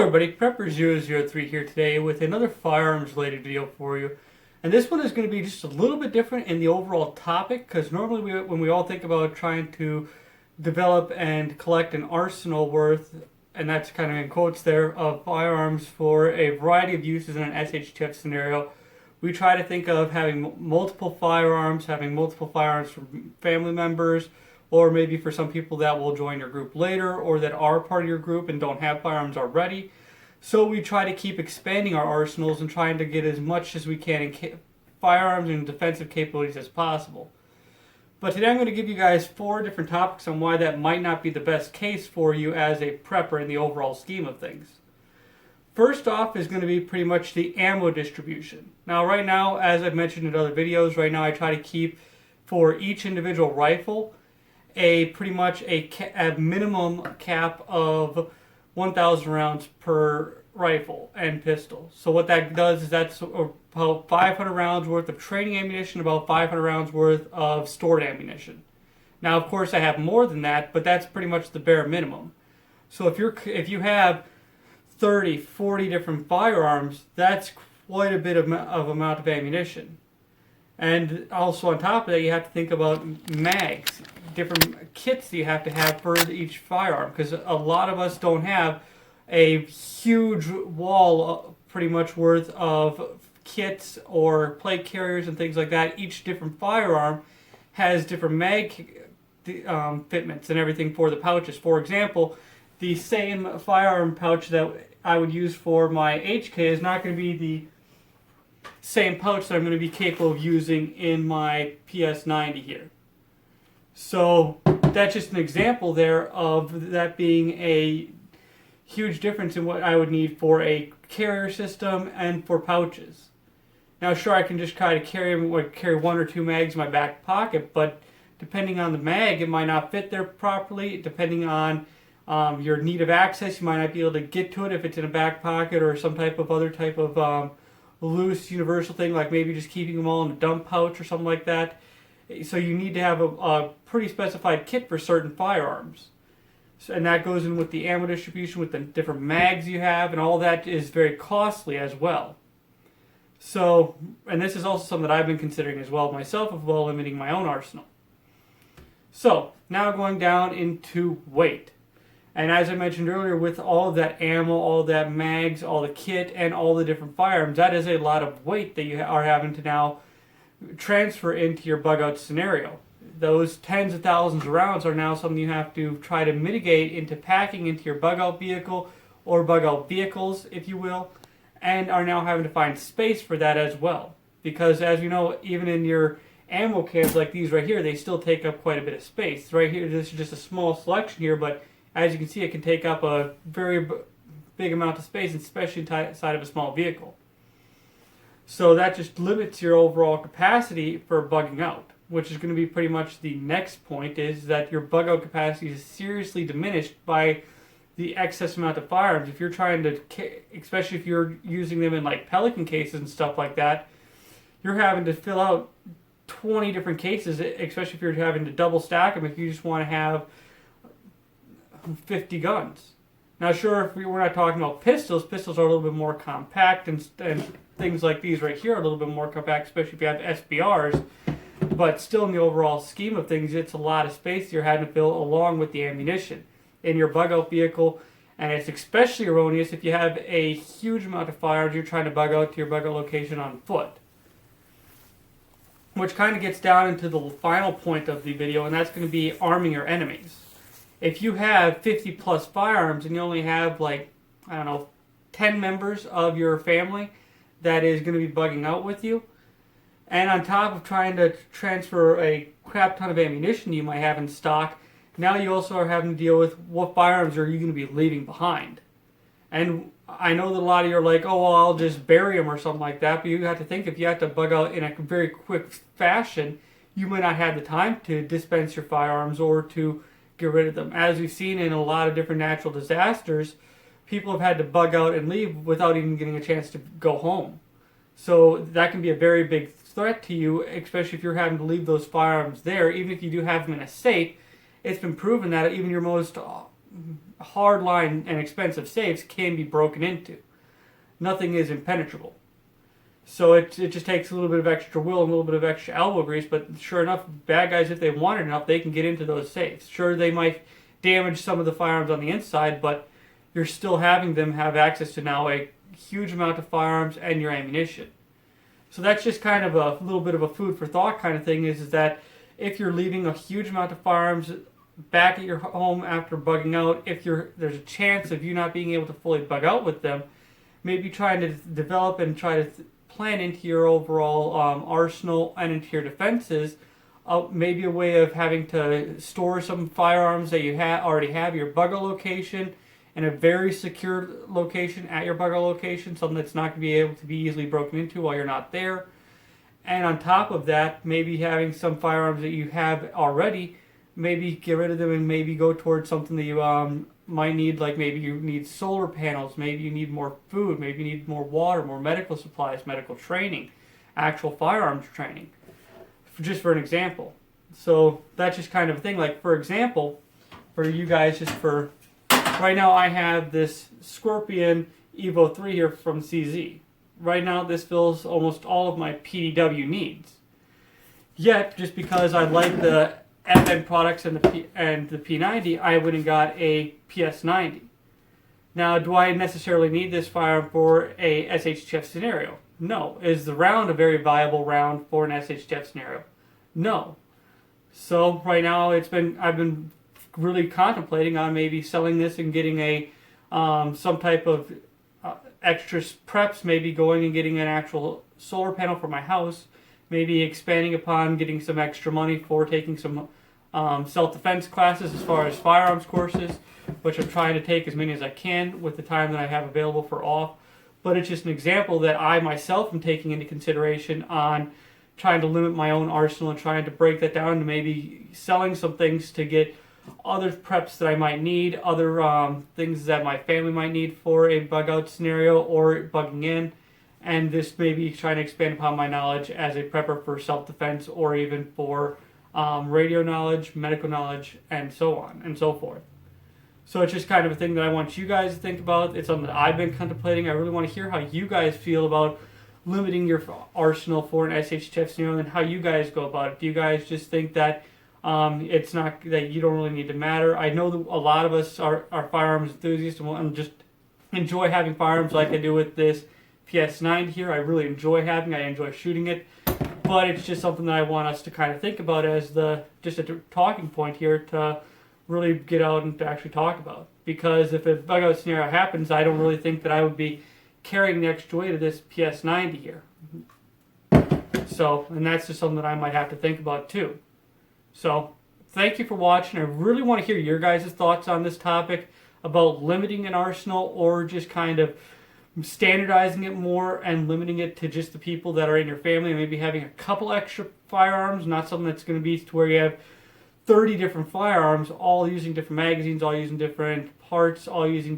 everybody, Prepper003 here today with another firearms related video for you. And this one is going to be just a little bit different in the overall topic, because normally when we all think about trying to develop and collect an arsenal worth, and that's kind of in quotes there, of firearms for a variety of uses in an SHTF scenario, we try to think of having multiple firearms for family members, or maybe for some people that will join your group later or that are part of your group and don't have firearms already. So we try to keep expanding our arsenals and trying to get as much as we can in firearms and defensive capabilities as possible. But today I'm going to give you guys 4 different topics on why that might not be the best case for you as a prepper in the overall scheme of things. First off is going to be pretty much the ammo distribution. Now right now, as I've mentioned in other videos, right now I try to keep for each individual rifle pretty much a minimum cap of 1,000 rounds per rifle and pistol. So what that does is that's about 500 rounds worth of training ammunition, about 500 rounds worth of stored ammunition. Now, of course, I have more than that, but that's pretty much the bare minimum. So if you have 30, 40 different firearms, that's quite a bit of amount of ammunition. And also on top of that, you have to think about mags, different kits that you have to have for each firearm, because a lot of us don't have a huge wall pretty much worth of kits or plate carriers and things like that. Each different firearm has different mag fitments and everything for the pouches. For example, the same firearm pouch that I would use for my HK is not going to be the same pouch that I'm going to be capable of using in my PS90 here. So that's just an example there of that being a huge difference in what I would need for a carrier system and for pouches. Now sure, I can just try to carry 1 or 2 mags in my back pocket, but depending on the mag, it might not fit there properly. Depending on your need of access, you might not be able to get to it if it's in a back pocket or some type of other type of loose universal thing, like maybe just keeping them all in a dump pouch or something like that. So you need to have a pretty specified kit for certain firearms. And that goes in with the ammo distribution, with the different mags you have, and all that is very costly as well. So, and this is also something that I've been considering as well myself, of well limiting my own arsenal. So, now going down into weight. And as I mentioned earlier, with all of that ammo, all of that mags, all the kit, and all the different firearms, that is a lot of weight that you are having to now transfer into your bug out scenario. Those tens of thousands of rounds are now something you have to try to mitigate into packing into your bug out vehicle or bug out vehicles, if you will, and are now having to find space for that as well. Because as you know, even in your ammo cans like these right here, they still take up quite a bit of space. Right here, this is just a small selection here, but as you can see, it can take up a very big amount of space, especially inside of a small vehicle. So that just limits your overall capacity for bugging out, which is going to be pretty much the next point, is that your bug out capacity is seriously diminished by the excess amount of firearms. If you're trying to, especially if you're using them in like Pelican cases and stuff like that, you're having to fill out 20 different cases, especially if you're having to double stack them if you just want to have 50 guns. Now sure, if we're not talking about pistols are a little bit more compact, and things like these right here are a little bit more compact, especially if you have SBRs, but still in the overall scheme of things, it's a lot of space you're having to fill along with the ammunition in your bug out vehicle. And it's especially erroneous if you have a huge amount of firearms you're trying to bug out to your bug out location on foot. Which kind of gets down into the final point of the video, and that's going to be arming your enemies. If you have 50 plus firearms and you only have 10 members of your family that is going to be bugging out with you, and on top of trying to transfer a crap ton of ammunition you might have in stock, now you also are having to deal with what firearms are you going to be leaving behind. And I know that a lot of you are like, oh, well, I'll just bury them or something like that, but you have to think, if you have to bug out in a very quick fashion, you might not have the time to dispense your firearms or to get rid of them. As we've seen in a lot of different natural disasters, people have had to bug out and leave without even getting a chance to go home. So that can be a very big threat to you, especially if you're having to leave those firearms there. Even if you do have them in a safe, it's been proven that even your most hardline and expensive safes can be broken into. Nothing is impenetrable. So it just takes a little bit of extra will and a little bit of extra elbow grease, but sure enough, bad guys, if they want it enough, they can get into those safes. Sure, they might damage some of the firearms on the inside, but you're still having them have access to now a huge amount of firearms and your ammunition. So that's just kind of a little bit of a food for thought kind of thing, is that if you're leaving a huge amount of firearms back at your home after bugging out, if there's a chance of you not being able to fully bug out with them, maybe trying to develop and try to plan into your overall arsenal and into your defenses, maybe a way of having to store some firearms that you already have your bug out location in a very secure location at your bug out location, something that's not going to be able to be easily broken into while you're not there. And on top of that, maybe having some firearms that you have already, maybe get rid of them and maybe go towards something that you might need, like maybe you need solar panels, maybe you need more food, maybe you need more water, more medical supplies, medical training, actual firearms training, just for an example. So that's just kind of a thing. Like, for example, for you guys, just for right now, I have this Scorpion Evo 3 here from CZ. Right now, this fills almost all of my PDW needs. Yet, just because I like the FN products and the P90, I went and got a PS90. Now, do I necessarily need this firearm for a SHTF scenario? No. Is the round a very viable round for an SHTF scenario? No. So right now, I've been really contemplating on maybe selling this and getting a some type of extra preps, maybe going and getting an actual solar panel for my house, maybe expanding upon getting some extra money for taking some self-defense classes as far as firearms courses, which I'm trying to take as many as I can with the time that I have available for off. But it's just an example that I myself am taking into consideration on trying to limit my own arsenal and trying to break that down to maybe selling some things to get other preps that I might need, other things that my family might need for a bug out scenario or bugging in, and just maybe trying to expand upon my knowledge as a prepper for self-defense or even for radio knowledge, medical knowledge, and so on and so forth. So it's just kind of a thing that I want you guys to think about. It's something that I've been contemplating. I really want to hear how you guys feel about limiting your arsenal for an SHTF scenario and how you guys go about it. Do you guys just think that it's not, that you don't really need to matter? I know that a lot of us are firearms enthusiasts and just enjoy having firearms like I do with this PS9 here. I really enjoy I enjoy shooting it. But it's just something that I want us to kind of think about as just a talking point here to really get out and to actually talk about. Because if a bug out scenario happens, I don't really think that I would be carrying the extra weight of this PS90 here. So, and that's just something that I might have to think about too. So, thank you for watching. I really want to hear your guys' thoughts on this topic about limiting an arsenal or just kind of standardizing it more and limiting it to just the people that are in your family and maybe having a couple extra firearms, not something that's going to be to where you have 30 different firearms all using different magazines, all using different parts, all using